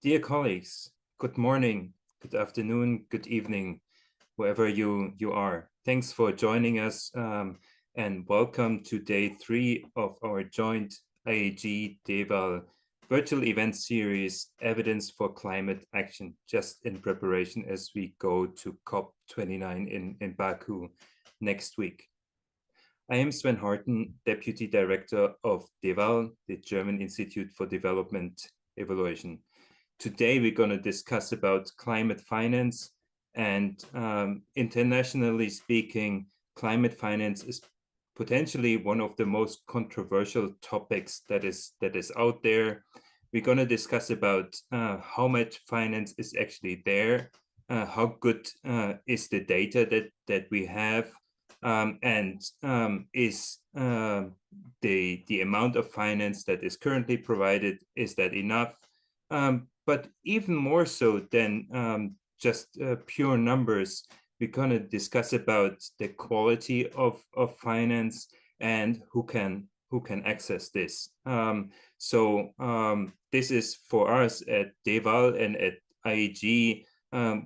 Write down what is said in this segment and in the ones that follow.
Dear colleagues, good morning, good afternoon, good evening, wherever you are. Thanks for joining us and welcome to day 3 of our joint IAG DEval virtual event series, Evidence for Climate Action, just in preparation as we go to COP29 in Baku next week. I am Sven Harten, Deputy Director of DEval, the German Institute for Development Evaluation. Today, we're going to discuss about climate finance, and internationally speaking, climate finance is potentially one of the most controversial topics that is out there. We're going to discuss about how much finance is actually there, how good is the data that we have, and is the amount of finance that is currently provided, is that enough? But even more so than just pure numbers, we're going to discuss about the quality of finance and who can access this. This is for us at DEval and at IAG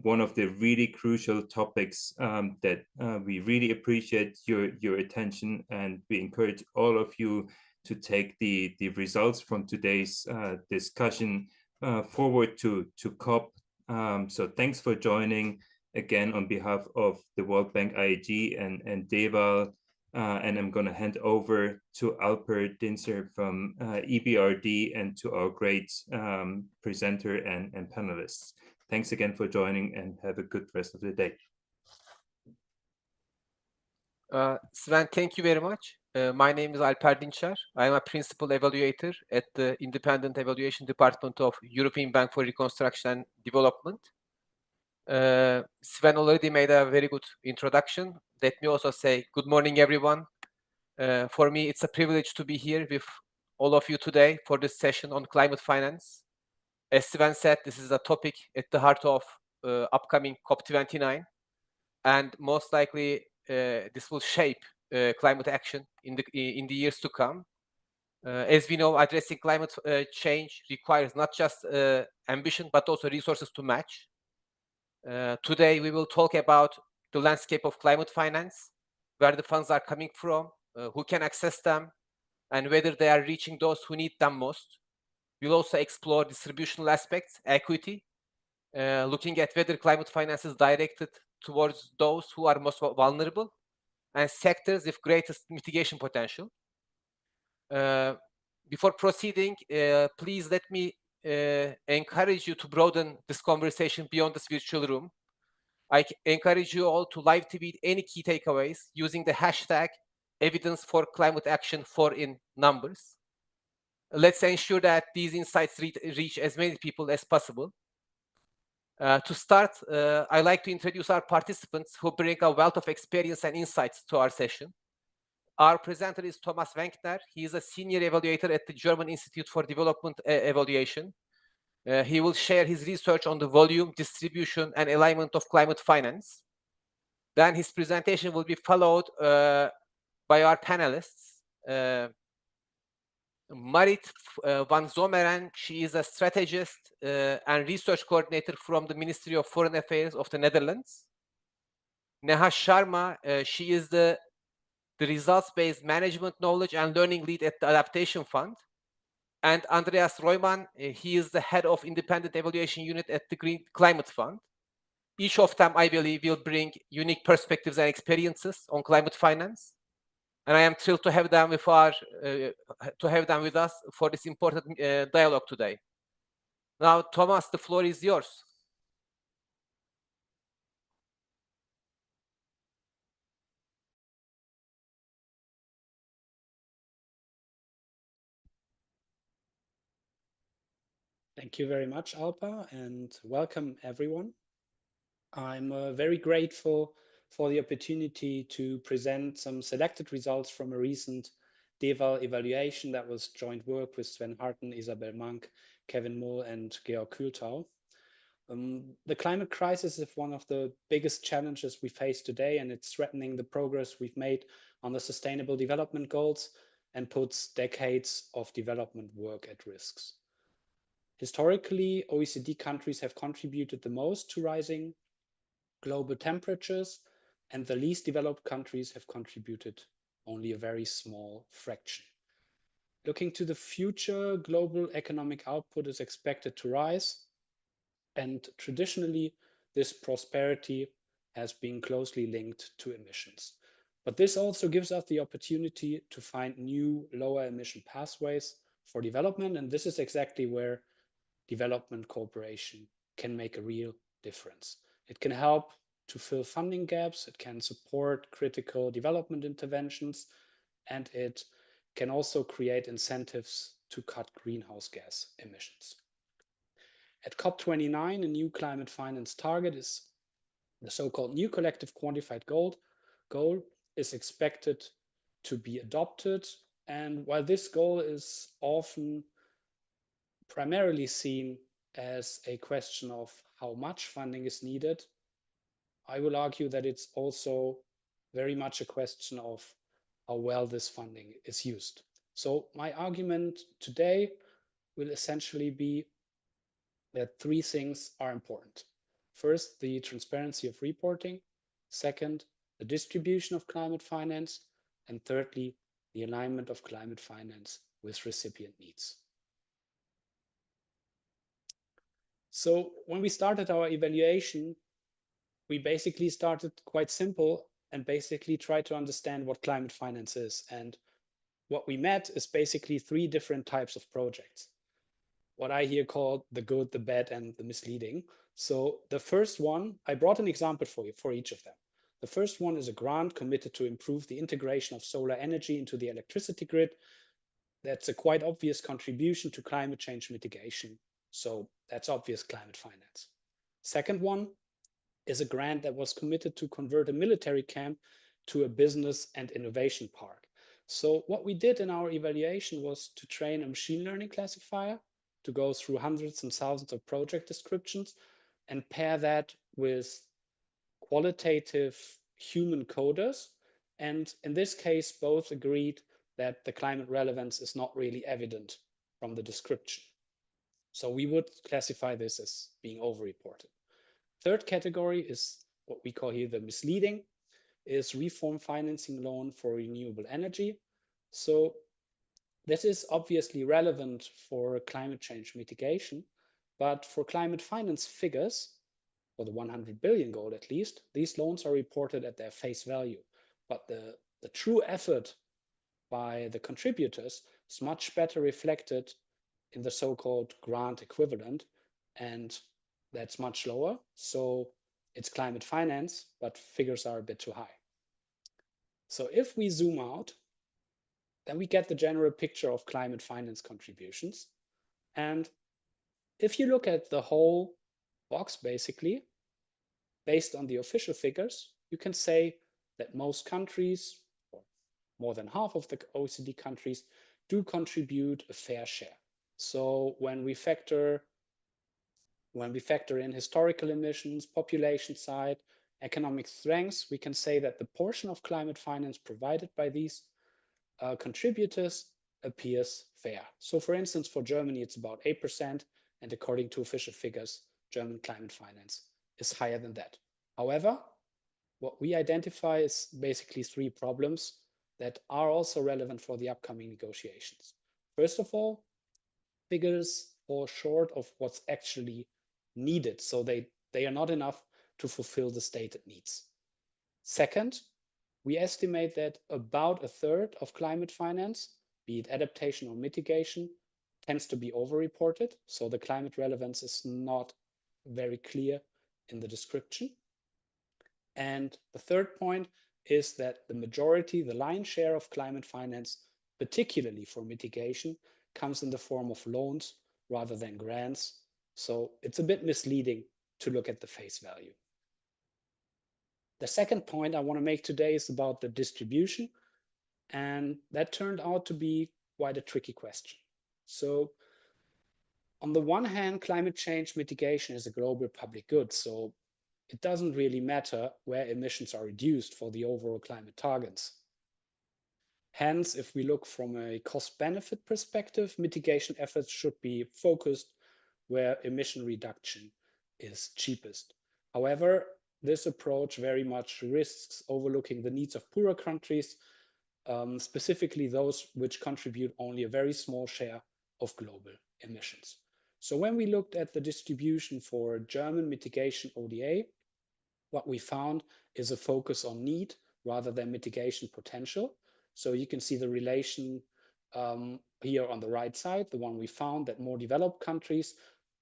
one of the really crucial topics that we really appreciate your attention, and we encourage all of you to take the results from today's discussion forward to COP. So thanks for joining again on behalf of the World Bank IAG and DEval. And I'm going to hand over to Alper, Dincer from EBRD, and to our great presenter and panelists. Thanks again for joining, and have a good rest of the day. Sven, thank you very much. My name is Alper Dincer. I am a principal evaluator at the Independent Evaluation Department of European Bank for Reconstruction and Development. Sven already made a very good introduction. Let me also say good morning, everyone. For me, it's a privilege to be here with all of you today for this session on climate finance. As Sven said, this is a topic at the heart of upcoming COP29, and most likely this will shape climate action in the years to come. As we know, addressing climate change requires not just ambition, but also resources to match. Today, we will talk about the landscape of climate finance, where the funds are coming from, who can access them, and whether they are reaching those who need them most. We'll also explore distributional aspects, equity, looking at whether climate finance is directed towards those who are most vulnerable and sectors with greatest mitigation potential. Before proceeding, please let me encourage you to broaden this conversation beyond this virtual room. I encourage you all to live tweet any key takeaways using the hashtag evidence for climate action 4 in numbers. Let's ensure that these insights reach as many people as possible. To start, I'd like to introduce our participants who bring a wealth of experience and insights to our session. Our presenter is Thomas Wencker. He is a senior evaluator at the German Institute for Development Evaluation. He will share his research on the volume, distribution, and alignment of climate finance. Then his presentation will be followed by our panelists. Marit van Zomeren, she is a strategist and research coordinator from the Ministry of Foreign Affairs of the Netherlands. Neha Sharma, she is the results-based management knowledge and learning lead at the Adaptation Fund. And Andreas Reumann, he is the head of independent evaluation unit at the Green Climate Fund. Each of them, I believe, will bring unique perspectives and experiences on climate finance. And I am thrilled to have them with us for this important dialogue today. Now, Thomas, the floor is yours. Thank you very much, Alper, and welcome everyone. I'm very grateful for the opportunity to present some selected results from a recent DEval evaluation that was joint work with Sven Harten, Isabel Mank, Kevin Mull, and Georg Kühltau. The climate crisis is one of the biggest challenges we face today, and it's threatening the progress we've made on the Sustainable Development Goals and puts decades of development work at risks. Historically, OECD countries have contributed the most to rising global temperatures, and the least developed countries have contributed only a very small fraction. Looking to the future, global economic output is expected to rise, and traditionally, this prosperity has been closely linked to emissions. But this also gives us the opportunity to find new lower emission pathways for development, and this is exactly where development cooperation can make a real difference. It can help to fill funding gaps, it can support critical development interventions, and it can also create incentives to cut greenhouse gas emissions. At COP29, a new climate finance target is the so-called new collective quantified goal is expected to be adopted. And while this goal is often primarily seen as a question of how much funding is needed, I will argue that it's also very much a question of how well this funding is used. So my argument today will essentially be that three things are important. First, the transparency of reporting. Second, the distribution of climate finance. And thirdly, the alignment of climate finance with recipient needs. So when we started our evaluation, we basically started quite simple and basically tried to understand what climate finance is. And what we met is basically three different types of projects. What I here call the good, the bad, and the misleading. So the first one, I brought an example for you for each of them. The first one is a grant committed to improve the integration of solar energy into the electricity grid. That's a quite obvious contribution to climate change mitigation. So that's obvious climate finance. Second one is a grant that was committed to convert a military camp to a business and innovation park. So what we did in our evaluation was to train a machine learning classifier to go through hundreds and thousands of project descriptions and pair that with qualitative human coders. And in this case, both agreed that the climate relevance is not really evident from the description. So we would classify this as being overreported. Third category is what we call here the misleading, is reform financing loan for renewable energy. So this is obviously relevant for climate change mitigation, but for climate finance figures, for the 100 billion goal at least, these loans are reported at their face value. But the true effort by the contributors is much better reflected in the so-called grant equivalent, and that's much lower. So it's climate finance, but figures are a bit too high. So if we zoom out, then we get the general picture of climate finance contributions. And if you look at the whole box, basically, based on the official figures, you can say that most countries, or more than half of the OECD countries, do contribute a fair share. So when we factor in historical emissions, population side, economic strengths, we can say that the portion of climate finance provided by these contributors appears fair. So for instance, for Germany, it's about 8%, and according to official figures, German climate finance is higher than that. However, what we identify is basically three problems that are also relevant for the upcoming negotiations. First of all, figures fall short of what's actually needed. So they are not enough to fulfill the stated needs. Second, we estimate that about a third of climate finance, be it adaptation or mitigation, tends to be overreported. So the climate relevance is not very clear in the description. And the third point is that the majority, the lion's share of climate finance, particularly for mitigation, comes in the form of loans rather than grants. So it's a bit misleading to look at the face value. The second point I want to make today is about the distribution. And that turned out to be quite a tricky question. So on the one hand, climate change mitigation is a global public good. So it doesn't really matter where emissions are reduced for the overall climate targets. Hence, if we look from a cost-benefit perspective, mitigation efforts should be focused where emission reduction is cheapest. However, this approach very much risks overlooking the needs of poorer countries, specifically those which contribute only a very small share of global emissions. So when we looked at the distribution for German mitigation ODA, what we found is a focus on need rather than mitigation potential. So you can see the relation here on the right side, the one we found, that more developed countries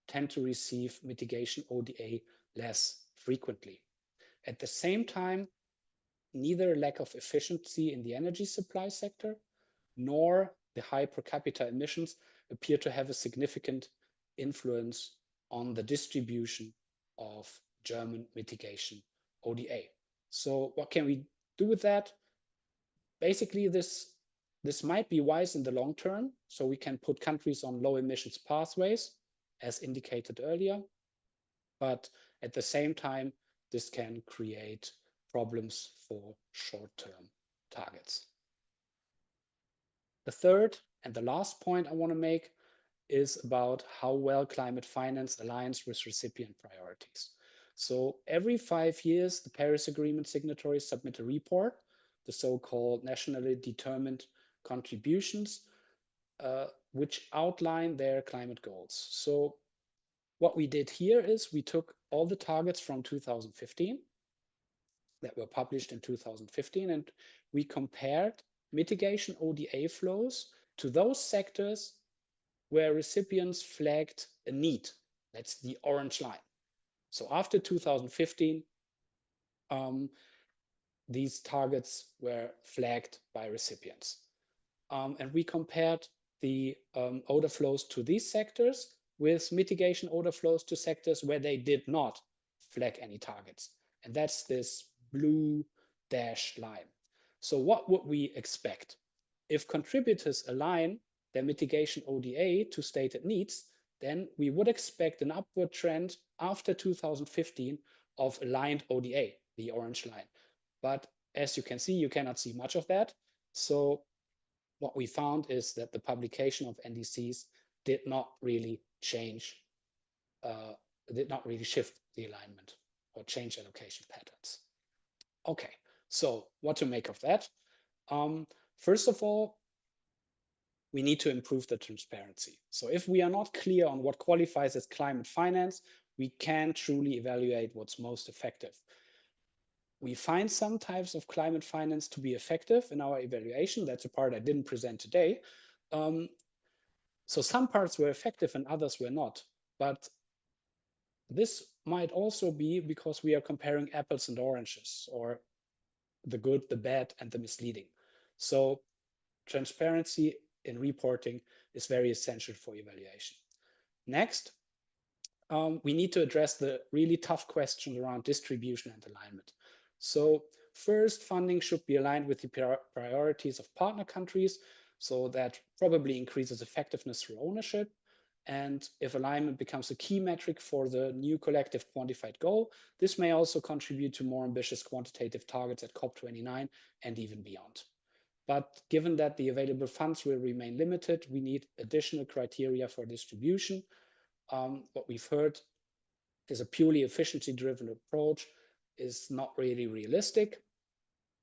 tend to receive mitigation ODA less frequently. At the same time, neither lack of efficiency in the energy supply sector nor the high per capita emissions appear to have a significant influence on the distribution of German mitigation ODA. So what can we do with that? Basically, this might be wise in the long term, so we can put countries on low emissions pathways, as indicated earlier. But at the same time, this can create problems for short-term targets. The third and the last point I want to make is about how well climate finance aligns with recipient priorities. So every 5 years, the Paris Agreement signatories submit a report, the so-called nationally determined contributions, which outline their climate goals. So what we did here is we took all the targets from 2015 that were published in 2015, and we compared mitigation ODA flows to those sectors where recipients flagged a need. That's the orange line. So after 2015, these targets were flagged by recipients. And we compared the odor flows to these sectors with mitigation odor flows to sectors where they did not flag any targets. And that's this blue dashed line. So what would we expect? If contributors align their mitigation ODA to stated needs, then we would expect an upward trend after 2015 of aligned ODA, the orange line. But as you can see, you cannot see much of that. So what we found is that the publication of NDCs did not really change, did not really shift the alignment or change allocation patterns. Okay, so what to make of that? First of all, we need to improve the transparency. So if we are not clear on what qualifies as climate finance, we can't truly evaluate what's most effective. We find some types of climate finance to be effective in our evaluation. That's a part I didn't present today. So some parts were effective and others were not. But this might also be because we are comparing apples and oranges, or the good, the bad, and the misleading. So transparency in reporting is very essential for evaluation. Next, we need to address the really tough questions around distribution and alignment. So first, funding should be aligned with the priorities of partner countries, so that probably increases effectiveness through ownership. And if alignment becomes a key metric for the new collective quantified goal, this may also contribute to more ambitious quantitative targets at COP29 and even beyond. But given that the available funds will remain limited, we need additional criteria for distribution. What we've heard is a purely efficiency-driven approach is not really realistic,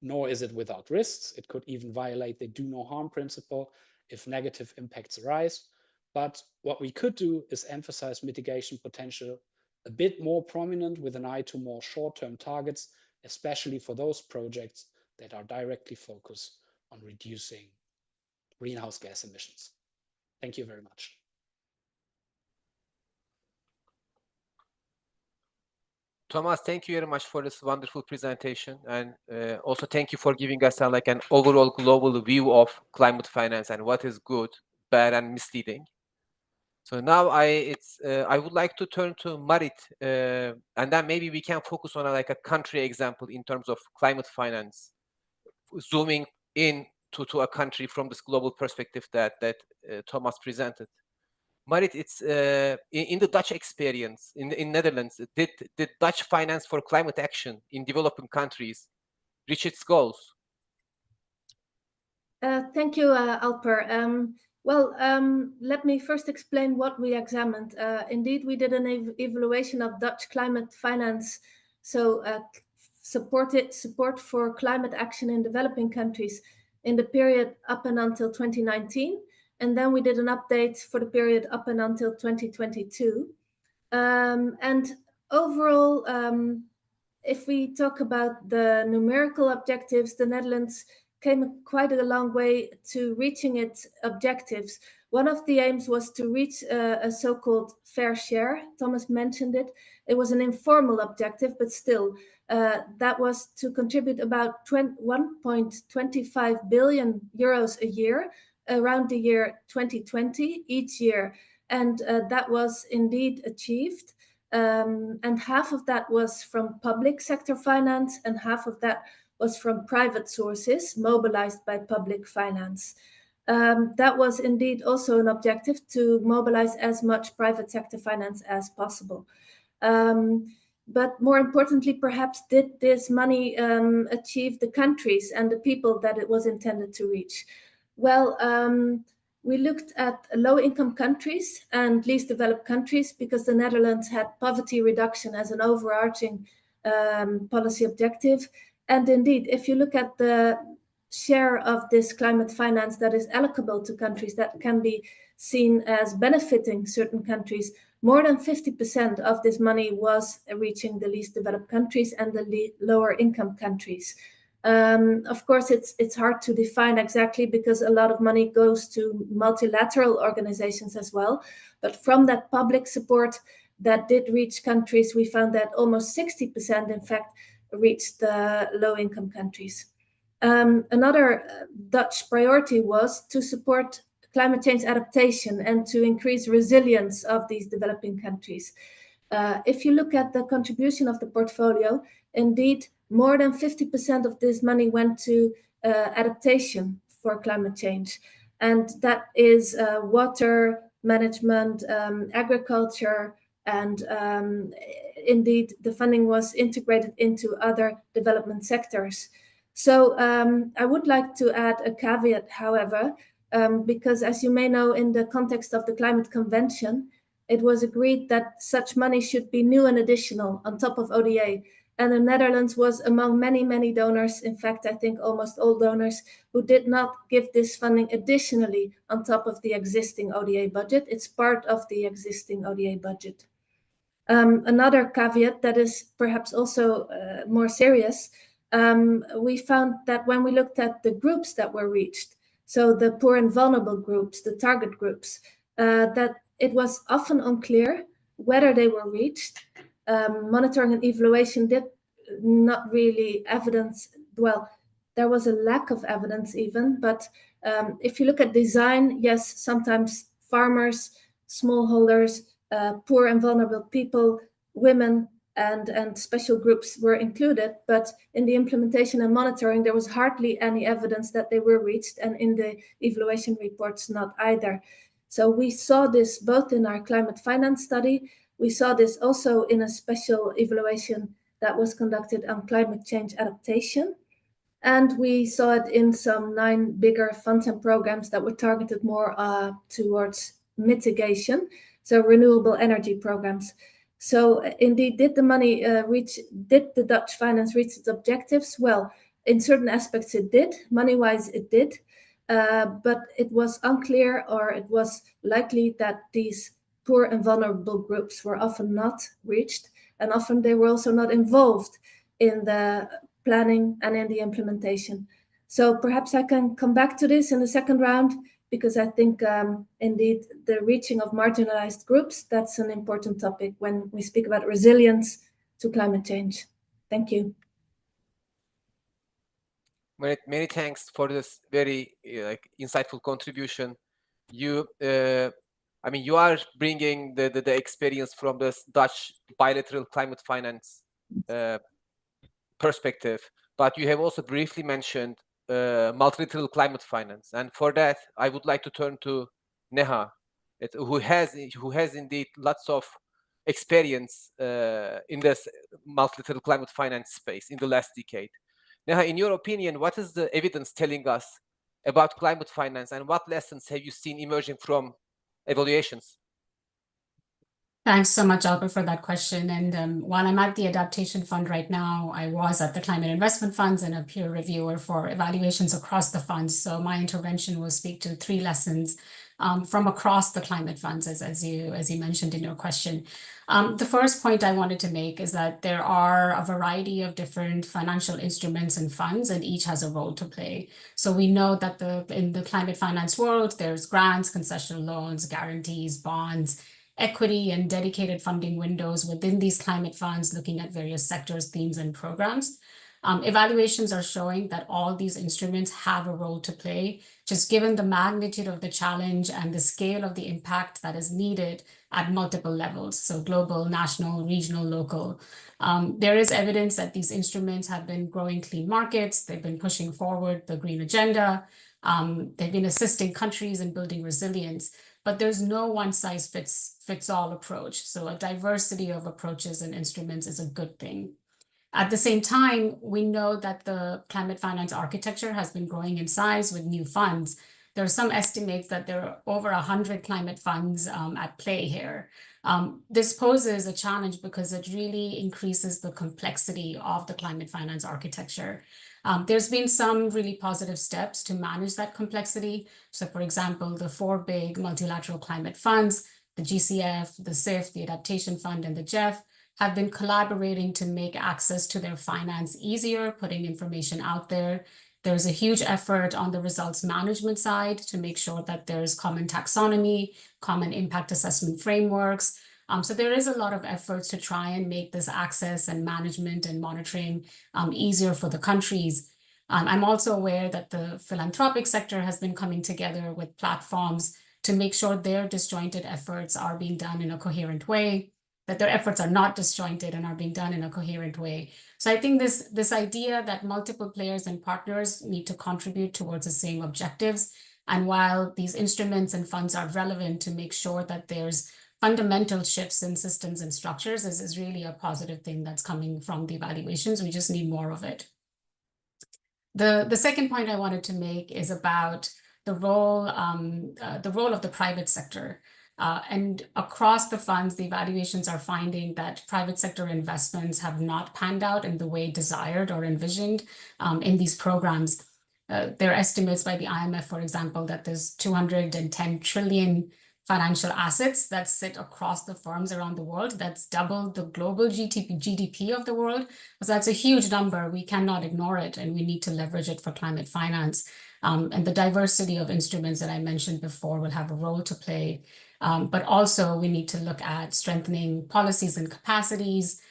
nor is it without risks. It could even violate the do no harm principle if negative impacts arise. But what we could do is emphasize mitigation potential a bit more prominent with an eye to more short-term targets, especially for those projects that are directly focused on reducing greenhouse gas emissions. Thank you very much. Thomas, thank you very much for this wonderful presentation, and also thank you for giving us like an overall global view of climate finance and what is good, bad, and misleading. So now I would like to turn to Marit, and then maybe we can focus on like a country example in terms of climate finance, zooming in to a country from this global perspective that Thomas presented. Marit, it's in the Dutch experience in Netherlands, did Dutch finance for climate action in developing countries reach its goals? Thank you, Alper. Well, let me first explain what we examined. Indeed, we did an evaluation of Dutch climate finance, so support for climate action in developing countries in the period up and until 2019. And then we did an update for the period up and until 2022. And overall, if we talk about the numerical objectives, the Netherlands came quite a long way to reaching its objectives. One of the aims was to reach a so-called fair share. Thomas mentioned it. It was an informal objective, but still, that was to contribute about 1.25 billion euros a year around the year 2020 each year. And that was indeed achieved. And half of that was from public sector finance and half of that was from private sources mobilized by public finance. That was indeed also an objective to mobilize as much private sector finance as possible. But more importantly, perhaps, did this money achieve the countries and the people that it was intended to reach? Well, we looked at low-income countries and least developed countries because the Netherlands had poverty reduction as an overarching policy objective. And indeed, if you look at the share of this climate finance that is allocable to countries that can be seen as benefiting certain countries, more than 50% of this money was reaching the least developed countries and the lower income countries. Of course, it's hard to define exactly because a lot of money goes to multilateral organizations as well. But from that public support that did reach countries, we found that almost 60%, in fact, reached the low-income countries. Another Dutch priority was to support climate change adaptation and to increase resilience of these developing countries. If you look at the contribution of the portfolio, indeed, more than 50% of this money went to adaptation for climate change. And that is water management, agriculture, and indeed, the funding was integrated into other development sectors. So I would like to add a caveat, however, because as you may know, in the context of the Climate Convention, it was agreed that such money should be new and additional on top of ODA. And the Netherlands was among many, many donors, in fact, I think almost all donors, who did not give this funding additionally on top of the existing ODA budget. It's part of the existing ODA budget. Another caveat that is perhaps also more serious, we found that when we looked at the groups that were reached, so the poor and vulnerable groups, the target groups, that it was often unclear whether they were reached. Monitoring and evaluation did not really evidence, well, there was a lack of evidence even, but if you look at design, yes, sometimes farmers, smallholders, poor and vulnerable people, women, and special groups were included, but in the implementation and monitoring, there was hardly any evidence that they were reached, and in the evaluation reports, not either. So we saw this both in our climate finance study. We saw this also in a special evaluation that was conducted on climate change adaptation. And we saw it in some 9 bigger funds and programs that were targeted more towards mitigation, so renewable energy programs. So indeed, did the money did the Dutch finance reach its objectives? Well, in certain aspects it did, money-wise it did, but it was unclear, or it was likely that these poor and vulnerable groups were often not reached, and often they were also not involved in the planning and in the implementation. So perhaps I can come back to this in the second round, because I think indeed the reaching of marginalized groups, that's an important topic when we speak about resilience to climate change. Thank you. Many thanks for this very insightful contribution. You, I mean, you are bringing the experience from this Dutch bilateral climate finance perspective, but you have also briefly mentioned multilateral climate finance, and for that I would like to turn to Neha, who has indeed lots of experience in this multilateral climate finance space in the last decade. Neha, in your opinion, what is the evidence telling us about climate finance, and what lessons have you seen emerging from evaluations? Thanks so much, Alper, for that question. And while I'm at the Adaptation Fund right now, I was at the Climate Investment Funds and a peer reviewer for evaluations across the funds. So my intervention will speak to 3 lessons from across the climate funds, as you mentioned in your question. The first point I wanted to make is that there are a variety of different financial instruments and funds, and each has a role to play. So we know that in the climate finance world, there's grants, concessional loans, guarantees, bonds, equity, and dedicated funding windows within these climate funds, looking at various sectors, themes, and programs. Evaluations are showing that all these instruments have a role to play, just given the magnitude of the challenge and the scale of the impact that is needed at multiple levels, so global, national, regional, local. There is evidence that these instruments have been growing clean markets, they've been pushing forward the green agenda, they've been assisting countries in building resilience, but there's no one-size-fits-all approach. So a diversity of approaches and instruments is a good thing. At the same time, we know that the climate finance architecture has been growing in size with new funds. There are some estimates that there are over 100 climate funds at play here. This poses a challenge because it really increases the complexity of the climate finance architecture. There's been some really positive steps to manage that complexity. So for example, the 4 big multilateral climate funds, the GCF, the CIF, the Adaptation Fund, and the GEF, have been collaborating to make access to their finance easier, putting information out there. There's a huge effort on the results management side to make sure that there's common taxonomy, common impact assessment frameworks. So there is a lot of efforts to try and make this access and management and monitoring easier for the countries. I'm also aware that the philanthropic sector has been coming together with platforms to make sure their disjointed efforts are being done in a coherent way, that their efforts are not disjointed and are being done in a coherent way. So I think this idea that multiple players and partners need to contribute towards the same objectives. And while these instruments and funds are relevant to make sure that there's fundamental shifts in systems and structures, is really a positive thing that's coming from the evaluations. We just need more of it. The second point I wanted to make is about the role of the private sector. And across the funds, the evaluations are finding that private sector investments have not panned out in the way desired or envisioned in these programs. There are estimates by the IMF, for example, that there's 210 trillion financial assets that sit across the firms around the world. That's double the global GDP of the world. So that's a huge number. We cannot ignore it, and we need to leverage it for climate finance. And the diversity of instruments that I mentioned before will have a role to play. But also we need to look at strengthening policies and capacities,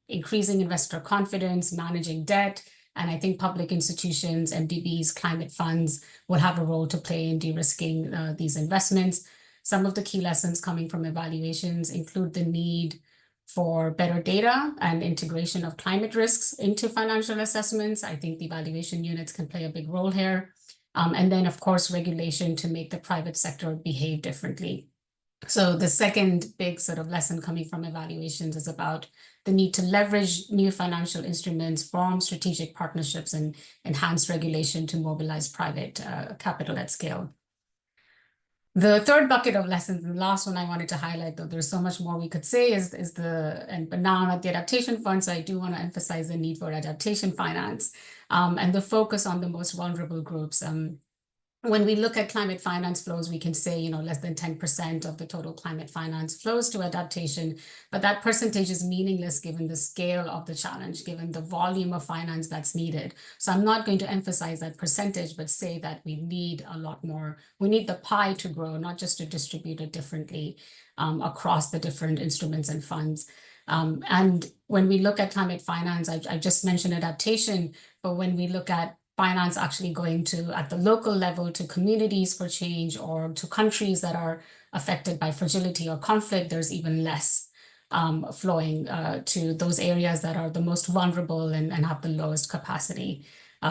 increasing investor confidence, managing debt. And I think public institutions, MDBs, climate funds will have a role to play in de-risking these investments. Some of the key lessons coming from evaluations include the need for better data and integration of climate risks into financial assessments. I think the evaluation units can play a big role here. And then, of course, regulation to make the private sector behave differently. So the second big sort of lesson coming from evaluations is about the need to leverage new financial instruments, form strategic partnerships, and enhance regulation to mobilize private capital at scale. The third bucket of lessons, and the last one I wanted to highlight, though there's so much more we could say, but now I'm at the Adaptation Fund, so I do want to emphasize the need for adaptation finance and the focus on the most vulnerable groups. When we look at climate finance flows, we can say, less than 10% of the total climate finance flows to adaptation, but that percentage is meaningless given the scale of the challenge, given the volume of finance that's needed. So I'm not going to emphasize that percentage, but say that we need a lot more. We need the pie to grow, not just to distribute it differently across the different instruments and funds. And when we look at climate finance, I just mentioned adaptation, but when we look at finance actually going to, at the local level, to communities for change or to countries that are affected by fragility or conflict, there's even less flowing to those areas that are the most vulnerable and have the lowest capacity.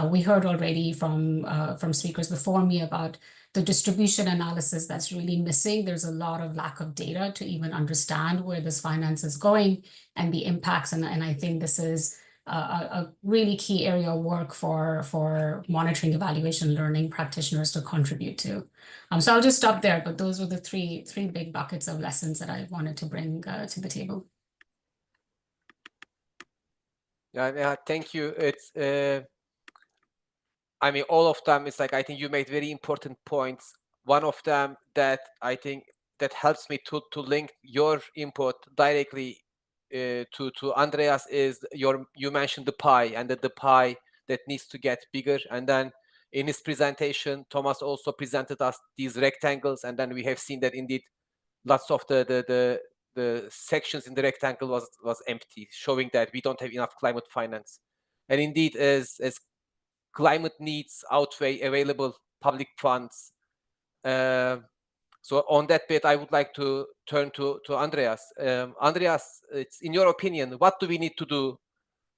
We heard already from speakers before me about the distribution analysis that's really missing. There's a lot of lack of data to even understand where this finance is going and the impacts. And I think this is a really key area of work for monitoring, evaluation, learning practitioners to contribute to. So I'll just stop there, but those were the three big buckets of lessons that I wanted to bring to the table. Yeah, thank you. It's I mean, all of them is like, I think you made very important points. One of them that I think that helps me to link your input directly to Andreas is you mentioned the pie, and that the pie that needs to get bigger. And then in his presentation, Thomas also presented us these rectangles, and then we have seen that indeed lots of the sections in the rectangle was empty, showing that we don't have enough climate finance. And indeed, as climate needs outweigh available public funds. So on that bit, I would like to turn to Andreas. Andreas, it's in your opinion, what do we need to do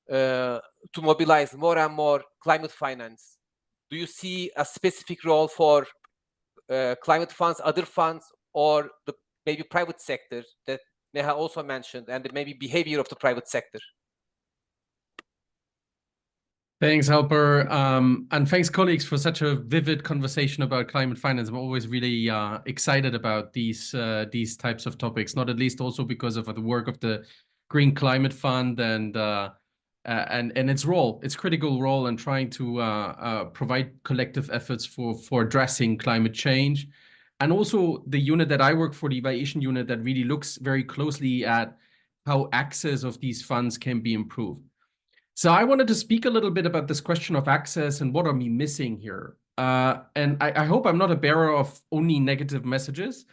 to mobilize more and more climate finance? Do you see a specific role for climate funds, other funds, or the maybe private sector that Neha also mentioned, and the maybe behavior of the private sector? Thanks, Alper. And thanks, colleagues, for such a vivid conversation about climate finance. I'm always really excited about these types of topics, not at least also because of the work of the Green Climate Fund and its role, its critical role in trying to provide collective efforts for addressing climate change. And also the unit that I work for, the evaluation unit, that really looks very closely at how access of these funds can be improved. So I wanted to speak a little bit about this question of access and what are we missing here. And I hope I'm not a bearer of only negative messages.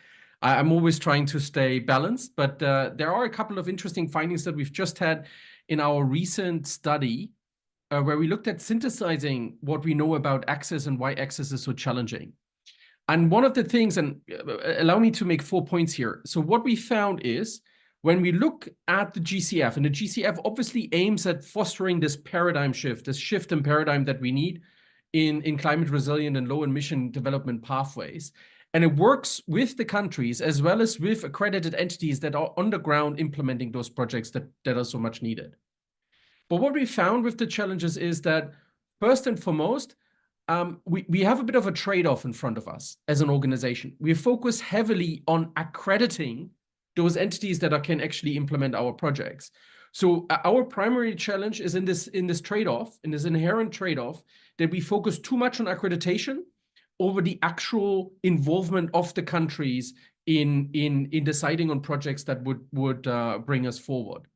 I'm always trying to stay balanced, but there are a couple of interesting findings that we've just had in our recent study where we looked at synthesizing what we know about access and why access is so challenging. And one of the things, and allow me to make 4 points here. So what we found is, when we look at the GCF, and the GCF obviously aims at fostering this paradigm shift, this shift in paradigm that we need in climate resilient and low emission development pathways. And it works with the countries as well as with accredited entities that are on the ground implementing those projects that are so much needed. But what we found with the challenges is that first and foremost, we have a bit of a trade-off in front of us as an organization. We focus heavily on accrediting those entities that can actually implement our projects. So our primary challenge is in this trade-off, in this inherent trade-off, that we focus too much on accreditation over the actual involvement of the countries in deciding on projects that would bring us forward.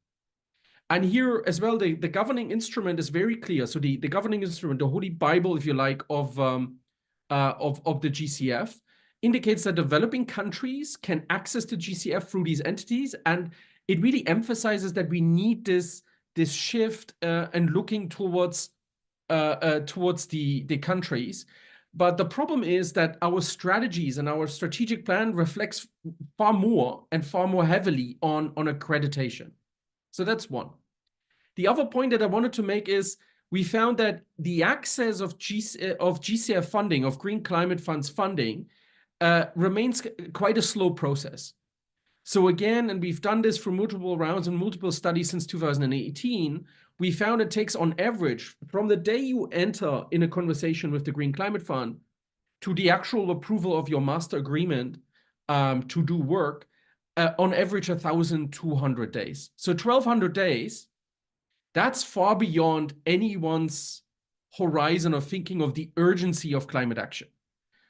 And here as well, the governing instrument is very clear. So the governing instrument, the holy Bible, if you like, of the GCF, indicates that developing countries can access the GCF through these entities, and it really emphasizes that we need this shift and looking towards the countries. But the problem is that our strategies and our strategic plan reflects far more heavily on accreditation. So that's one. The other point that I wanted to make is we found that the access of GCF funding, of Green Climate Funds funding, remains quite a slow process. So again, and we've done this for multiple rounds and multiple studies since 2018, we found it takes on average from the day you enter in a conversation with the Green Climate Fund to the actual approval of your master agreement to do work, on average 1,200 days. So 1,200 days, that's far beyond anyone's horizon of thinking of the urgency of climate action.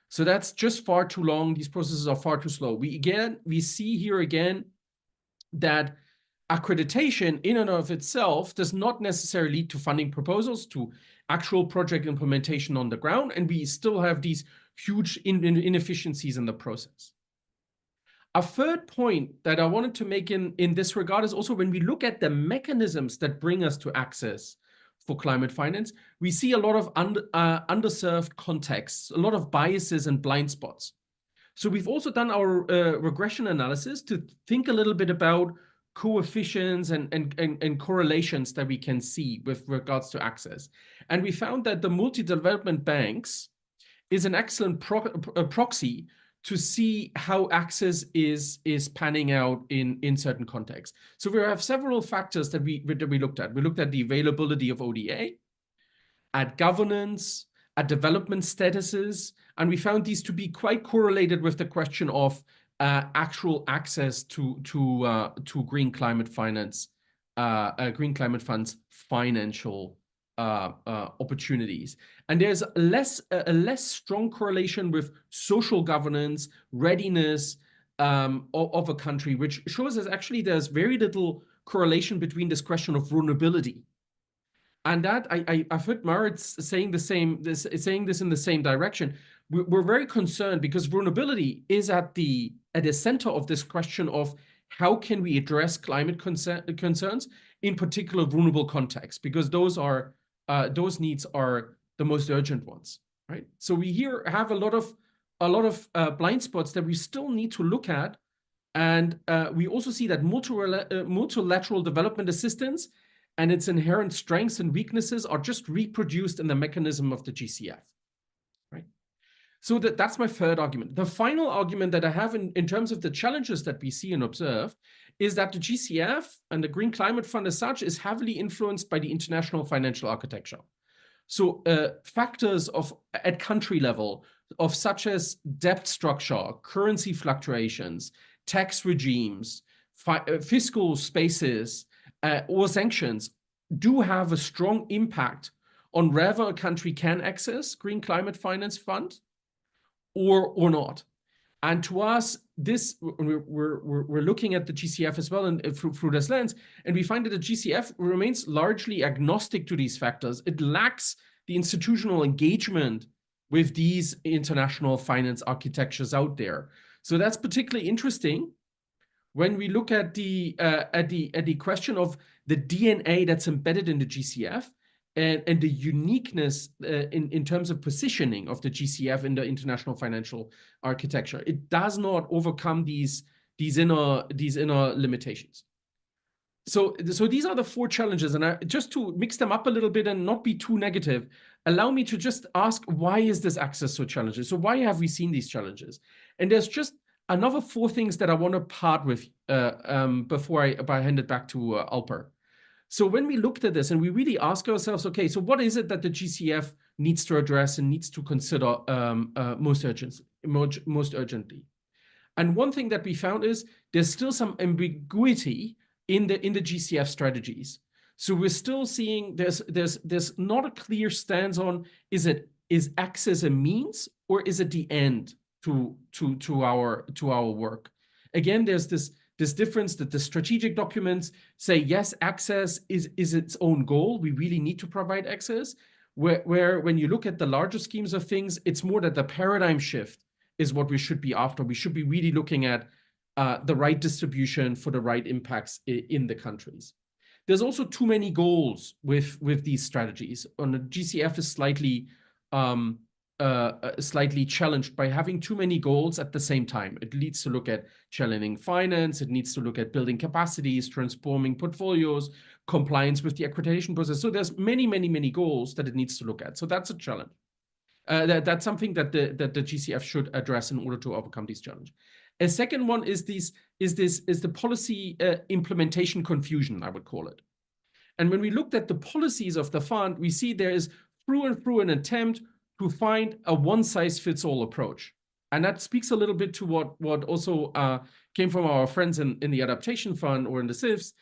So that's just far too long. These processes are far too slow. We see here again that accreditation in and of itself does not necessarily lead to funding proposals, to actual project implementation on the ground, and we still have these huge inefficiencies in the process. A third point that I wanted to make in this regard is also when we look at the mechanisms that bring us to access for climate finance, we see a lot of underserved contexts, a lot of biases and blind spots. So we've also done our regression analysis to think a little bit about coefficients and correlations that we can see with regards to access. And we found that the multi-development banks is an excellent proxy to see how access is panning out in certain contexts. So we have several factors that we looked at. We looked at the availability of ODA, at governance, at development statuses, and we found these to be quite correlated with the question of actual access to green climate finance, green climate funds financial opportunities. And there's a less strong correlation with social governance, readiness of a country, which shows us actually there's very little correlation between this question of vulnerability. And that I've heard Marit saying this in the same direction. We're very concerned because vulnerability is at the center of this question of how can we address climate concerns, in particular vulnerable contexts, because those needs are the most urgent ones, right? So we here have a lot of blind spots that we still need to look at, and we also see that multilateral development assistance and its inherent strengths and weaknesses are just reproduced in the mechanism of the GCF, right? So that's my third argument. The final argument that I have in terms of the challenges that we see and observe is that the GCF and the Green Climate Fund as such is heavily influenced by the international financial architecture. So factors at country level of such as debt structure, currency fluctuations, tax regimes, fiscal spaces, or sanctions do have a strong impact on whether a country can access Green Climate Finance Fund or not. And to us, we're looking at the GCF as well and through this lens, and we find that the GCF remains largely agnostic to these factors. It lacks the institutional engagement with these international finance architectures out there. So that's particularly interesting when we look at the question of the DNA that's embedded in the GCF and the uniqueness in terms of positioning of the GCF in the international financial architecture. It does not overcome these inner limitations. So these are the four challenges, and just to mix them up a little bit and not be too negative, allow me to just ask, why is this access so challenging? So why have we seen these challenges? And there's just another four things that I want to part with before I hand it back to Alper. So when we looked at this and we really ask ourselves, okay, so what is it that the GCF needs to address and needs to consider most urgently? And one thing that we found is there's still some ambiguity in the GCF strategies. So we're still seeing there's not a clear stance on is access a means or is it the end to our work? Again, there's this difference that the strategic documents say, yes, access is its own goal. We really need to provide access. Where when you look at the larger schemes of things, it's more that the paradigm shift is what we should be after. We should be really looking at the right distribution for the right impacts in the countries. There's also too many goals with these strategies. On the GCF is slightly challenged by having too many goals at the same time. It needs to look at challenging finance. It needs to look at building capacities, transforming portfolios, compliance with the accreditation process. So there's many, many, many goals that it needs to look at. So that's a challenge. That's something that the GCF should address in order to overcome these challenges. A second one is the policy implementation confusion, I would call it. And when we looked at the policies of the fund, we see there is through and through an attempt to find a one-size-fits-all approach. And that speaks a little bit to what also came from our friends in the Adaptation Fund or in the CIFs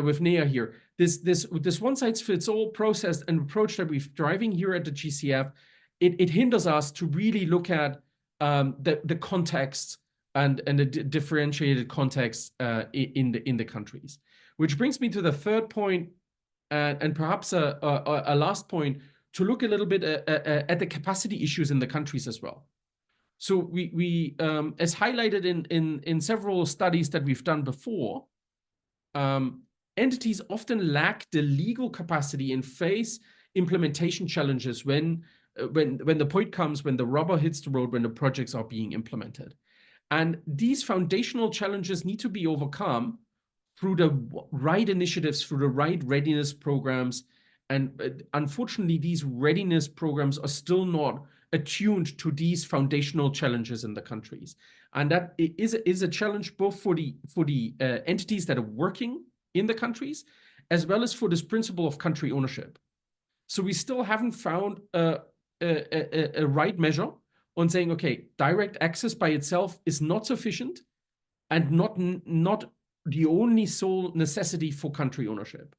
with Neha here. This one-size-fits-all process and approach that we're driving here at the GCF, it hinders us to really look at the context and the differentiated context in the countries. Which brings me to the third point, and perhaps a last point, to look a little bit at the capacity issues in the countries as well. So we as highlighted in several studies that we've done before, entities often lack the legal capacity and face implementation challenges when the point comes, when the rubber hits the road, when the projects are being implemented. And these foundational challenges need to be overcome through the right initiatives, through the right readiness programs. And unfortunately, these readiness programs are still not attuned to these foundational challenges in the countries. And that is a challenge both for the entities that are working in the countries, as well as for this principle of country ownership. So we still haven't found a right measure on saying, okay, direct access by itself is not sufficient and not the only sole necessity for country ownership.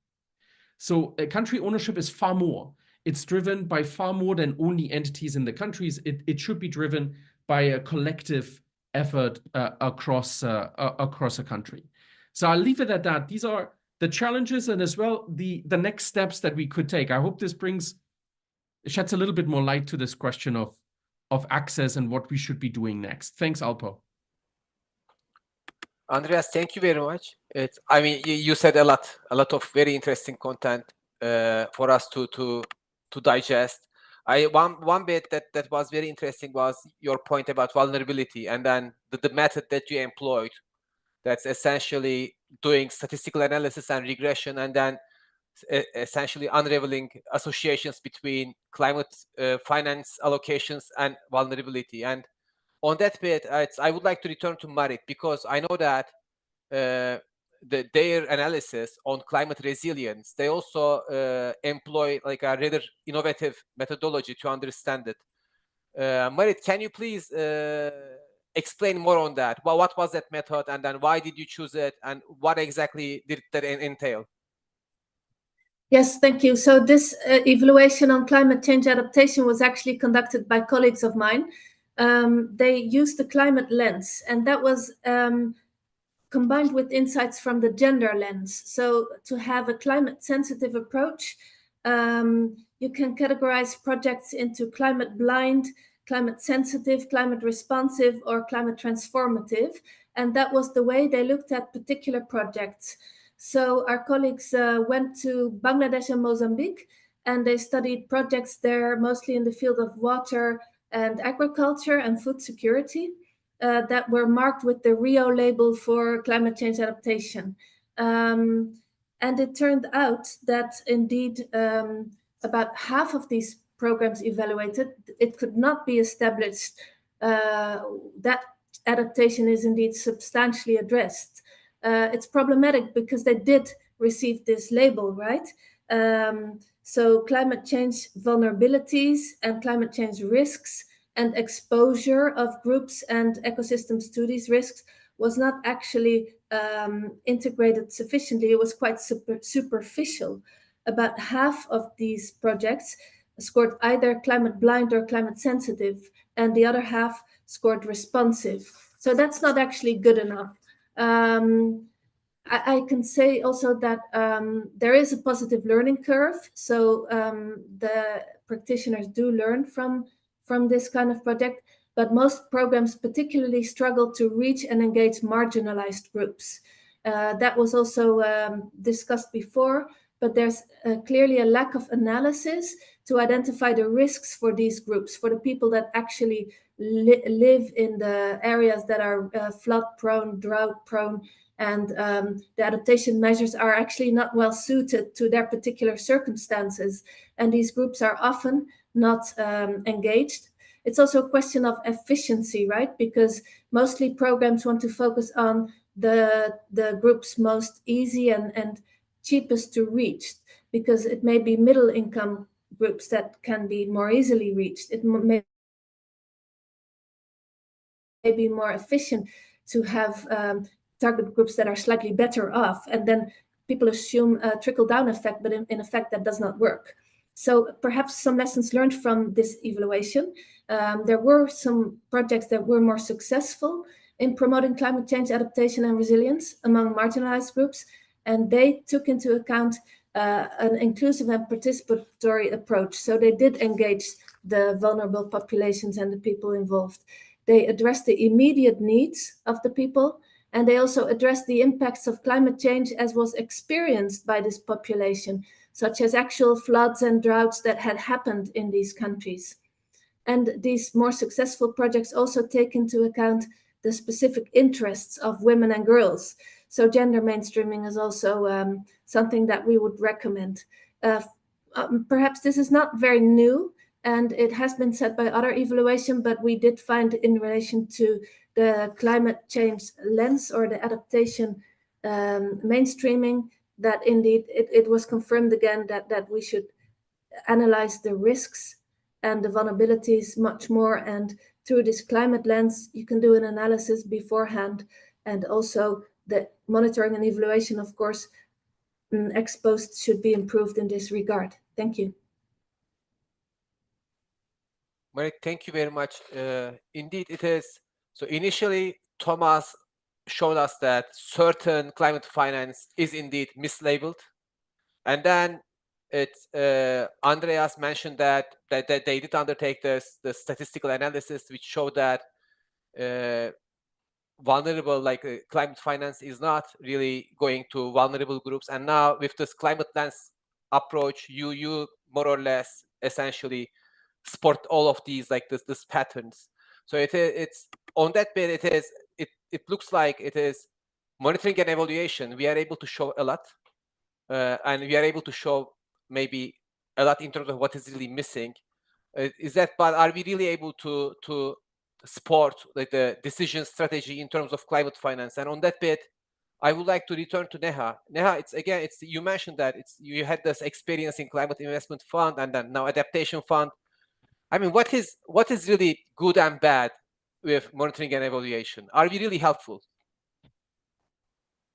So country ownership is far more. It's driven by far more than only entities in the countries. It should be driven by a collective effort across a country. So I'll leave it at that. These are the challenges and as well the next steps that we could take. I hope this sheds a little bit more light to this question of access and what we should be doing next. Thanks, Alper. Andreas, thank you very much. I mean, you said a lot of very interesting content for us to digest. One bit that was very interesting was your point about vulnerability, and then the method that you employed. That's essentially doing statistical analysis and regression, and then essentially unraveling associations between climate finance allocations and vulnerability. And on that bit, I would like to return to Marit, because I know that their analysis on climate resilience, they also employ like a rather innovative methodology to understand it. Marit, can you please explain more on that? Well, what was that method, and then why did you choose it, and what exactly did that entail? Yes, thank you. So this evaluation on climate change adaptation was actually conducted by colleagues of mine. They used the climate lens, and that was combined with insights from the gender lens. So to have a climate sensitive approach, you can categorize projects into climate blind, climate sensitive, climate responsive, or climate transformative. And that was the way they looked at particular projects. So our colleagues went to Bangladesh and Mozambique, and they studied projects there, mostly in the field of water and agriculture and food security, that were marked with the Rio label for climate change adaptation. And it turned out that indeed about half of these programs evaluated, it could not be established that adaptation is indeed substantially addressed. It's problematic because they did receive this label, right? So climate change vulnerabilities and climate change risks and exposure of groups and ecosystems to these risks was not actually integrated sufficiently. It was quite superficial. About half of these projects scored either climate blind or climate sensitive, and the other half scored responsive. So that's not actually good enough. I can say also that there is a positive learning curve. So the practitioners do learn from this kind of project, but most programs particularly struggle to reach and engage marginalized groups. That was also discussed before, but there's clearly a lack of analysis to identify the risks for these groups, for the people that actually live in the areas that are flood prone, drought prone, and the adaptation measures are actually not well suited to their particular circumstances. And these groups are often not engaged. It's also a question of efficiency, right? Because mostly programs want to focus on the groups most easy and cheapest to reach, because it may be middle income groups that can be more easily reached. It may be more efficient to have target groups that are slightly better off, and then people assume a trickle-down effect, but in effect that does not work. So perhaps some lessons learned from this evaluation. There were some projects that were more successful in promoting climate change adaptation and resilience among marginalized groups, and they took into account an inclusive and participatory approach. So they did engage the vulnerable populations and the people involved. They addressed the immediate needs of the people, and they also addressed the impacts of climate change as was experienced by this population, such as actual floods and droughts that had happened in these countries. And these more successful projects also take into account the specific interests of women and girls. So gender mainstreaming is also something that we would recommend. Perhaps this is not very new, and it has been said by other evaluation, but we did find in relation to the climate change lens or the adaptation mainstreaming, that indeed it was confirmed again that we should analyze the risks and the vulnerabilities much more. And through this climate lens, you can do an analysis beforehand, and also the monitoring and evaluation, of course, ex post should be improved in this regard. Thank you. Marit, thank you very much. Indeed, it is. So initially, Thomas showed us that certain climate finance is indeed mislabeled. And then Andreas mentioned that they did undertake the statistical analysis, which showed that vulnerable, like climate finance is not really going to vulnerable groups. And now with this climate lens approach, you more or less essentially sport all of these, like this patterns. So it's on that bit, it looks like it is monitoring and evaluation. We are able to show a lot, and we are able to show maybe a lot in terms of what is really missing. Is that, but are we really able to support like the decision strategy in terms of climate finance? And on that bit, I would like to return to Neha. Neha, it's you mentioned that you had this experience in climate investment fund and then now adaptation fund. I mean, what is really good and bad with monitoring and evaluation? Are we really helpful?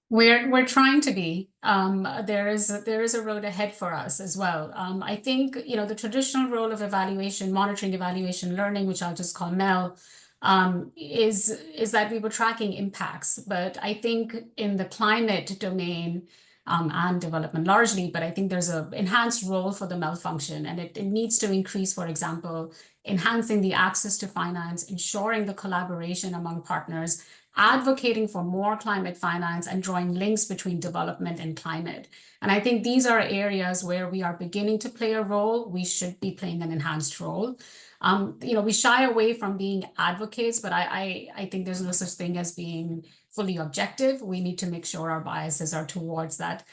We're trying to be. There is a road ahead for us as well. I think the traditional role of evaluation, monitoring, evaluation, learning, which I'll just call MEL, is that we were tracking impacts. But I think in the climate domain and development largely, but I think there's an enhanced role for the MEL function, and it needs to increase, for example, enhancing the access to finance, ensuring the collaboration among partners, advocating for more climate finance, and drawing links between development and climate. And I think these are areas where we are beginning to play a role. We should be playing an enhanced role. We shy away from being advocates, but I think there's no such thing as being fully objective. We need to make sure our biases are towards that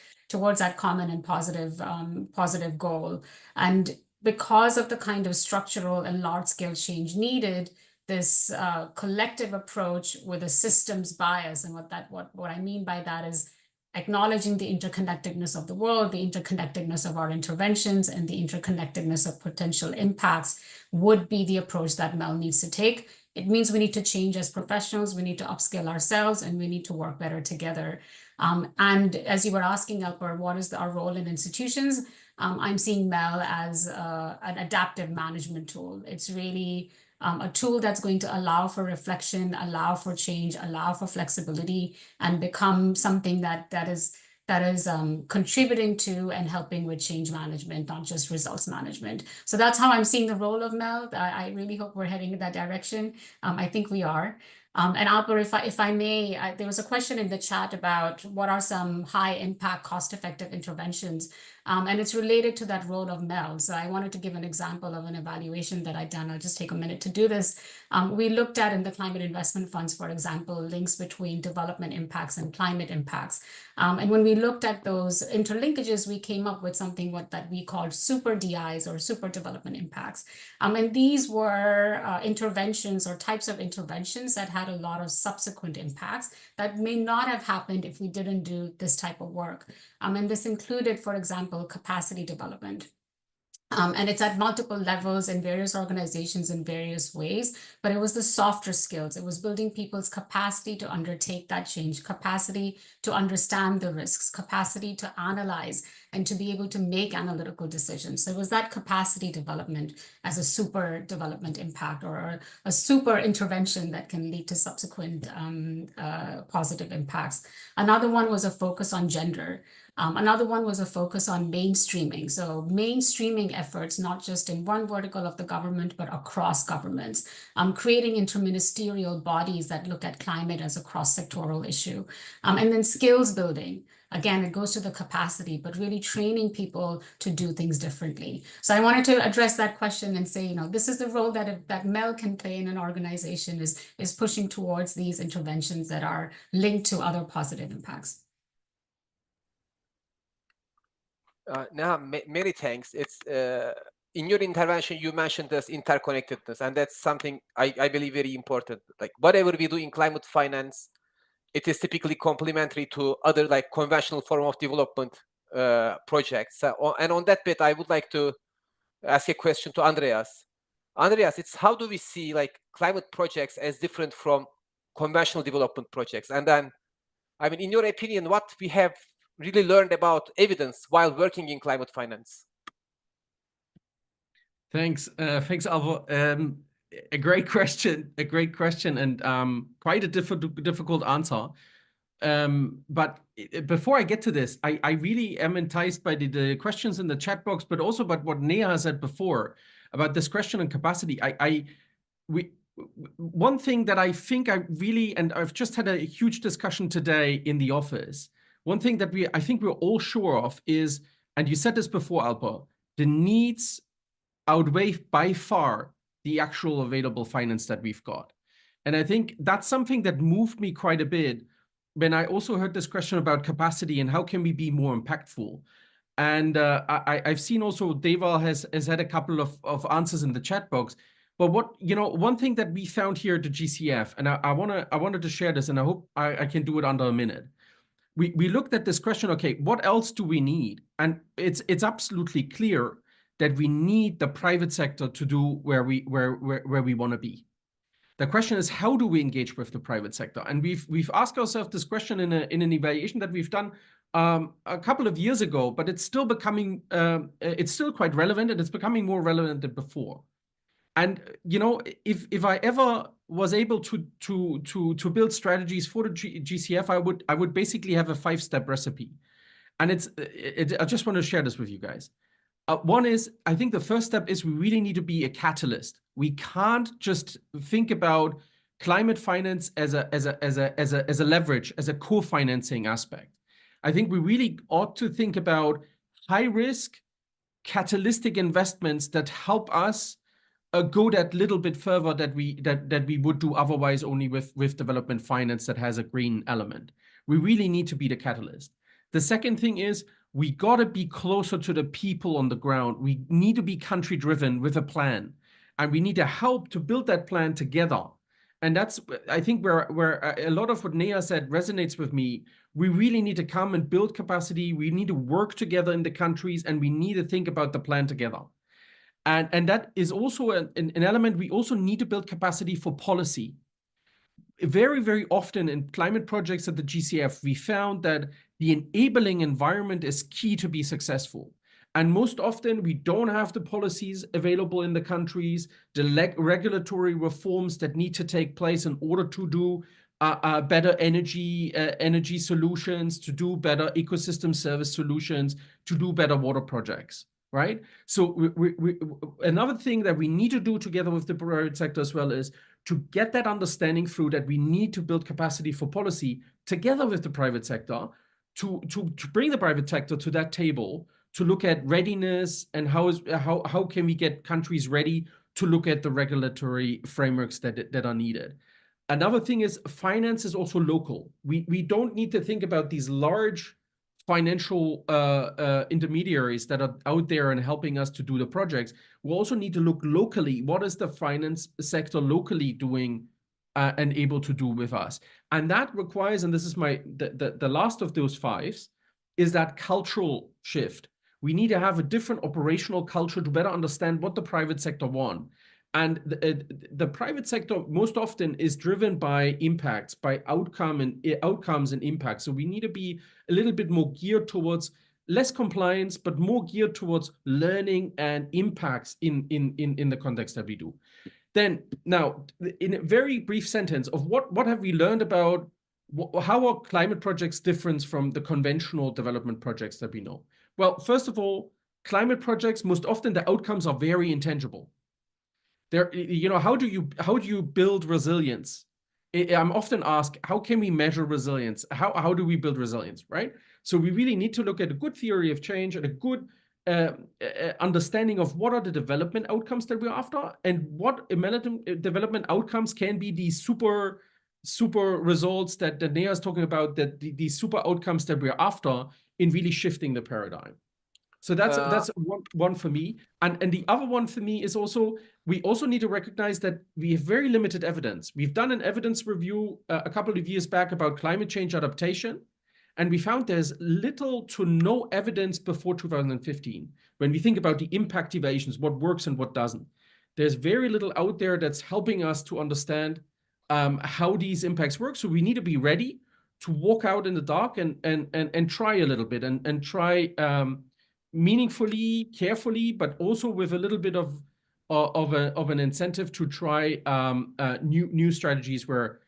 common and positive goal. And because of the kind of structural and large-scale change needed, this collective approach with a systems bias, and what I mean by that is acknowledging the interconnectedness of the world, the interconnectedness of our interventions, and the interconnectedness of potential impacts would be the approach that MEL needs to take. It means we need to change as professionals, we need to upskill ourselves, and we need to work better together. And as you were asking, Alper, what is our role in institutions? I'm seeing MEL as an adaptive management tool. It's really a tool that's going to allow for reflection, allow for change, allow for flexibility, and become something that is contributing to and helping with change management, not just results management. So that's how I'm seeing the role of MEL. I really hope we're heading in that direction. I think we are. And Alper, if I may, there was a question in the chat about what are some high impact, cost-effective interventions, and it's related to that role of MEL. So I wanted to give an example of an evaluation that I've done. I'll just take a minute to do this. We looked at in the climate investment funds, for example, links between development impacts and climate impacts. And when we looked at those interlinkages, we came up with something that we called super DIs, or super development impacts. And these were interventions or types of interventions that had a lot of subsequent impacts that may not have happened if we didn't do this type of work. And this included, for example, capacity development. And it's at multiple levels in various organizations in various ways, but it was the softer skills. It was building people's capacity to undertake that change, capacity to understand the risks, capacity to analyze, and to be able to make analytical decisions. So it was that capacity development as a super development impact, or a super intervention that can lead to subsequent positive impacts. Another one was a focus on gender. Another one was a focus on mainstreaming. So mainstreaming efforts, not just in one vertical of the government, but across governments, creating interministerial bodies that look at climate as a cross-sectoral issue. And then skills building. Again, it goes to the capacity, but really training people to do things differently. So I wanted to address that question and say, this is the role that MEL can play in an organization, is pushing towards these interventions that are linked to other positive impacts. Now, many thanks. It's in your intervention, you mentioned this interconnectedness, and that's something I believe very important. Like whatever we do in climate finance, it is typically complementary to other like conventional form of development projects. And on that bit, I would like to ask a question to Andreas. Andreas, it's how do we see like climate projects as different from conventional development projects? And then, I mean, in your opinion, what we have really learned about evidence while working in climate finance? Thanks, Alper. A great question, and quite a difficult answer. But before I get to this, I really am enticed by the questions in the chat box, but also about what Neha said before about this question on capacity. One thing that I think and I've just had a huge discussion today in the office. One thing that I think we're all sure of is, and you said this before, Alper, the needs outweigh by far the actual available finance that we've got. And I think that's something that moved me quite a bit when I also heard this question about capacity and how can we be more impactful. And I've seen also DEval has had a couple of answers in the chat box. But one thing that we found here at the GCF, and I wanted to share this, and I hope I can do it under a minute. We looked at this question, okay, what else do we need? And it's absolutely clear that we need the private sector to do where we want to be. The question is, how do we engage with the private sector? And we've asked ourselves this question in an evaluation that we've done a couple of years ago, but it's still becoming it's still quite relevant, and it's becoming more relevant than before. And if I ever was able to build strategies for the GCF, I would basically have a 5-step recipe. And I just want to share this with you guys. One is, I think the first step is we really need to be a catalyst. We can't just think about climate finance as a leverage, as a co-financing aspect. I think we really ought to think about high risk, catalytic investments that help us go that little bit further that we would do otherwise only with development finance that has a green element. We really need to be the catalyst. The second thing is, we got to be closer to the people on the ground. We need to be country driven with a plan, and we need to help to build that plan together. And that's, I think, where a lot of what Neha said resonates with me. We really need to come and build capacity. We need to work together in the countries, and we need to think about the plan together. And that is also an element. We also need to build capacity for policy. Very, very often in climate projects at the GCF, we found that the enabling environment is key to be successful. And most often we don't have the policies available in the countries, the regulatory reforms that need to take place in order to do better energy solutions, to do better ecosystem service solutions, to do better water projects, right? So another thing that we need to do together with the private sector as well is to get that understanding through that we need to build capacity for policy together with the private sector to bring the private sector to that table to look at readiness and how can we get countries ready to look at the regulatory frameworks that are needed. Another thing is finance is also local. We don't need to think about these large financial intermediaries that are out there and helping us to do the projects. We also need to look locally. What is the finance sector locally doing and able to do with us? And that requires, and this is the last of those 5s, is that cultural shift. We need to have a different operational culture to better understand what the private sector want. And the private sector most often is driven by impacts, by outcomes and impacts. So we need to be a little bit more geared towards less compliance, but more geared towards learning and impacts in the context that we do. Then now, in a very brief sentence of what have we learned about how are climate projects different from the conventional development projects that we know? Well, first of all, climate projects, most often the outcomes are very intangible. How do you build resilience? I'm often asked, how can we measure resilience? How do we build resilience, right? So we really need to look at a good theory of change and a good understanding of what are the development outcomes that we're after, and what development outcomes can be these super results that Neha is talking about, that these super outcomes that we're after in really shifting the paradigm. So that's one for me. And the other one for me is also, we also need to recognize that we have very limited evidence. We've done an evidence review a couple of years back about climate change adaptation, and we found there's little to no evidence before 2015. When we think about the impact evaluations, what works and what doesn't, there's very little out there that's helping us to understand how these impacts work. So we need to be ready to walk out in the dark and try a little bit and try meaningfully, carefully, but also with a little bit of an incentive to try new strategies where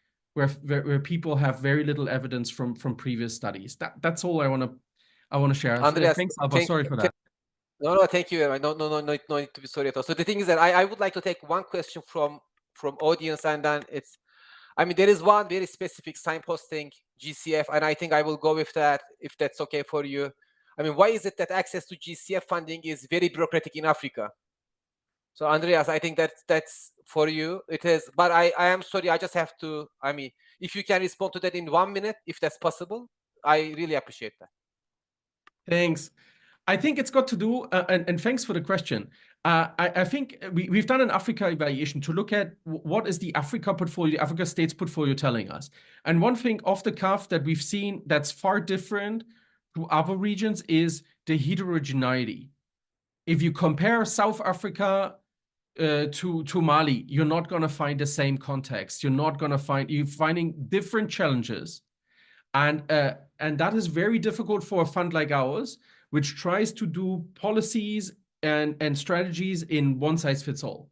people have very little evidence from previous studies. That's all I want to share. Andreas, thanks, Alper. Sorry for that. No, thank you. No need to be sorry at all. So the thing is that I would like to take one question from audience, and then it's, I mean, there is one very specific signposting GCF, and I think I will go with that if that's okay for you. I mean, why is it that access to GCF funding is very bureaucratic in Africa? So Andreas, I think that's for you. It is, but I am sorry, I just have to, I mean, if you can respond to that in 1 minute, if that's possible, I really appreciate that. Thanks. I think it's got to do, and thanks for the question. I think we've done an Africa evaluation to look at what is the Africa portfolio, the Africa states portfolio telling us. And one thing off the cuff that we've seen that's far different to other regions is the heterogeneity. If you compare South Africa to Mali, you're not going to find the same context. You're finding different challenges. And that is very difficult for a fund like ours, which tries to do policies and strategies in one size fits all.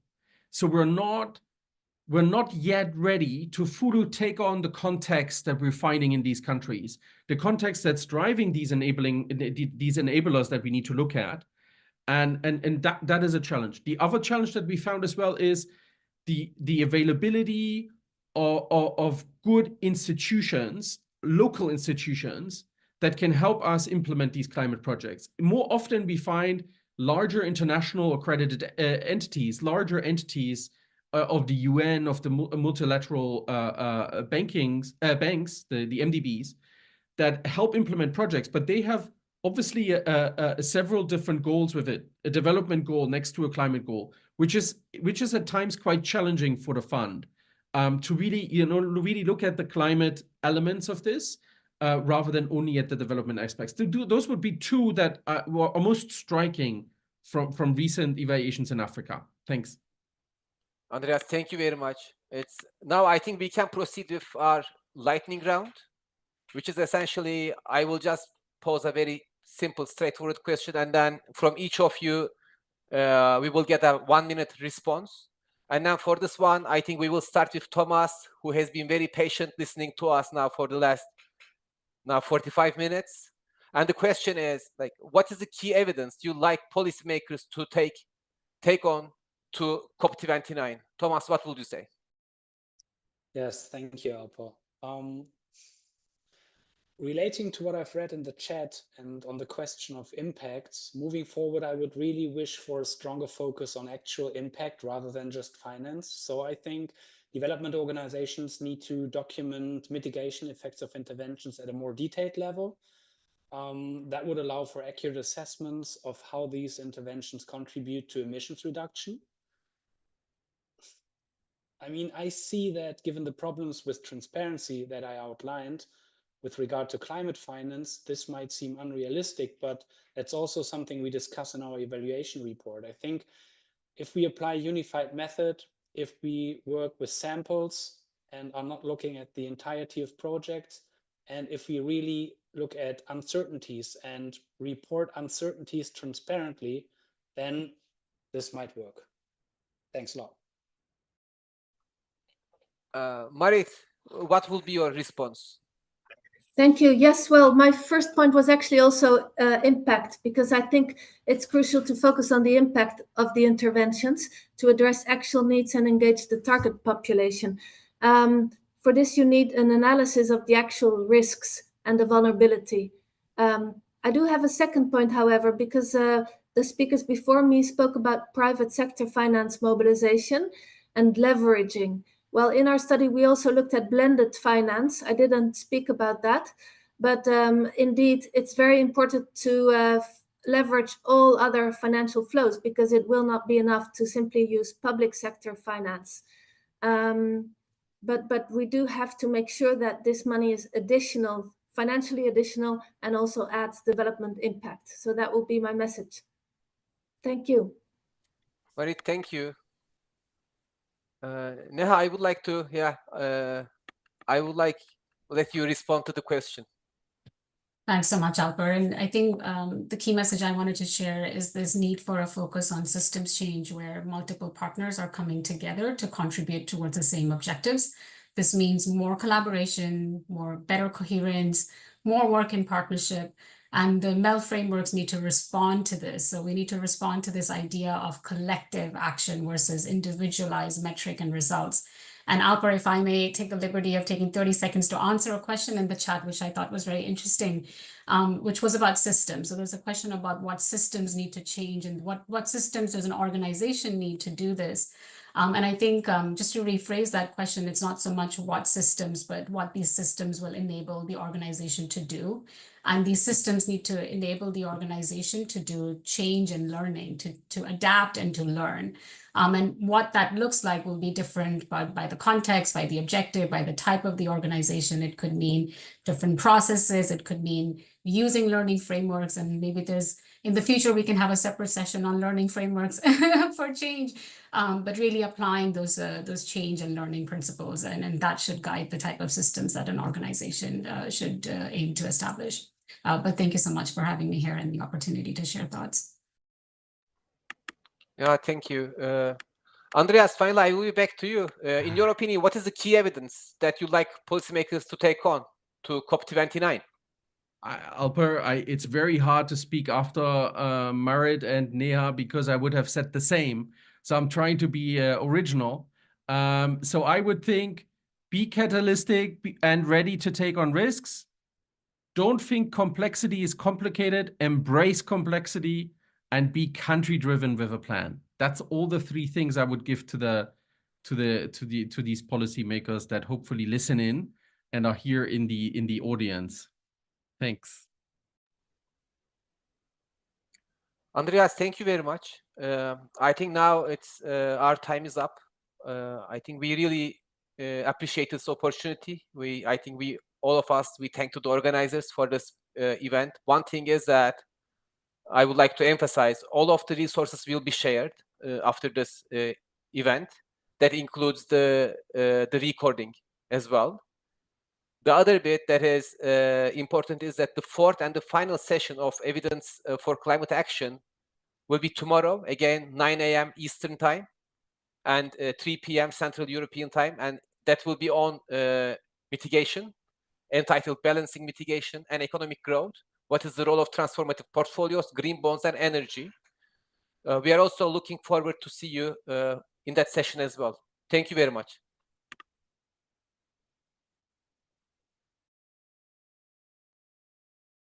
So we're not yet ready to fully take on the context that we're finding in these countries, the context that's driving these enablers that we need to look at. And that is a challenge. The other challenge that we found as well is the availability of good institutions, local institutions, that can help us implement these climate projects. More often we find larger international accredited entities, larger entities of the UN, of the multilateral banks, the MDBs, that help implement projects, but they have obviously several different goals with it, a development goal next to a climate goal, which is at times quite challenging for the fund to really look at the climate elements of this rather than only at the development aspects. Those would be two that were most striking from recent evaluations in Africa. Thanks. Andreas, thank you very much. Now I think we can proceed with our lightning round, which is essentially, I will just pose a very simple, straightforward question, and then from each of you, we will get a 1 minute response. And now for this one, I think we will start with Thomas, who has been very patient listening to us now for the last 45 minutes. And the question is, like, what is the key evidence you like policymakers to take on to COP29? Thomas, what would you say? Yes, thank you, Alper. Relating to what I've read in the chat and on the question of impacts, moving forward, I would really wish for a stronger focus on actual impact rather than just finance. So I think development organizations need to document mitigation effects of interventions at a more detailed level. That would allow for accurate assessments of how these interventions contribute to emissions reduction. I mean, I see that given the problems with transparency that I outlined, with regard to climate finance, this might seem unrealistic, but that's also something we discuss in our evaluation report. I think if we apply a unified method, if we work with samples and are not looking at the entirety of projects, and if we really look at uncertainties and report uncertainties transparently, then this might work. Thanks a lot. Marit, what will be your response? Thank you. Yes, well, my first point was actually also impact, because I think it's crucial to focus on the impact of the interventions to address actual needs and engage the target population. For this, you need an analysis of the actual risks and the vulnerability. I do have a second point, however, because the speakers before me spoke about private sector finance mobilization and leveraging. Well, in our study, we also looked at blended finance. I didn't speak about that, but indeed, it's very important to leverage all other financial flows, because it will not be enough to simply use public sector finance. But we do have to make sure that this money is additional, financially additional, and also adds development impact. So that will be my message. Thank you. Marit, thank you. Neha, I would like to, I would like let you respond to the question. Thanks so much, Alper. And I think the key message I wanted to share is this need for a focus on systems change where multiple partners are coming together to contribute towards the same objectives. This means more collaboration, better coherence, more work in partnership, and the MEL frameworks need to respond to this. So we need to respond to this idea of collective action versus individualized metric and results. And Alper, if I may take the liberty of taking 30 seconds to answer a question in the chat, which I thought was very interesting, which was about systems. So there's a question about what systems need to change and what systems does an organization need to do this. And I think just to rephrase that question, it's not so much what systems, but what these systems will enable the organization to do. And these systems need to enable the organization to do change and learning, to adapt and to learn. And what that looks like will be different by the context, by the objective, by the type of the organization. It could mean different processes. It could mean using learning frameworks. And maybe in the future, we can have a separate session on learning frameworks for change, but really applying those change and learning principles. And that should guide the type of systems that an organization should aim to establish. But thank you so much for having me here and the opportunity to share thoughts. Yeah, thank you. Andreas, finally, I will be back to you. In your opinion, what is the key evidence that you'd like policymakers to take on to COP29? Alper, it's very hard to speak after Marit and Neha because I would have said the same. So I'm trying to be original. So I would think, be catalytic and ready to take on risks. Don't think complexity is complicated. Embrace complexity and be country-driven with a plan. That's all the three things I would give to these policymakers that hopefully listen in and are here in the audience. Thanks. Andreas, thank you very much. I think now it's our time is up. I think we really appreciate this opportunity. I think all of us, we thank to the organizers for this event. One thing is that I would like to emphasize all of the resources will be shared after this event. That includes the recording as well. The other bit that is important is that the fourth and the final session of Evidence for Climate Action will be tomorrow, again, 9 a.m. Eastern Time and 3 p.m. Central European Time. And that will be on mitigation, entitled Balancing Mitigation and Economic Growth. What is the role of transformative portfolios, green bonds, and energy? We are also looking forward to see you in that session as well. Thank you very much.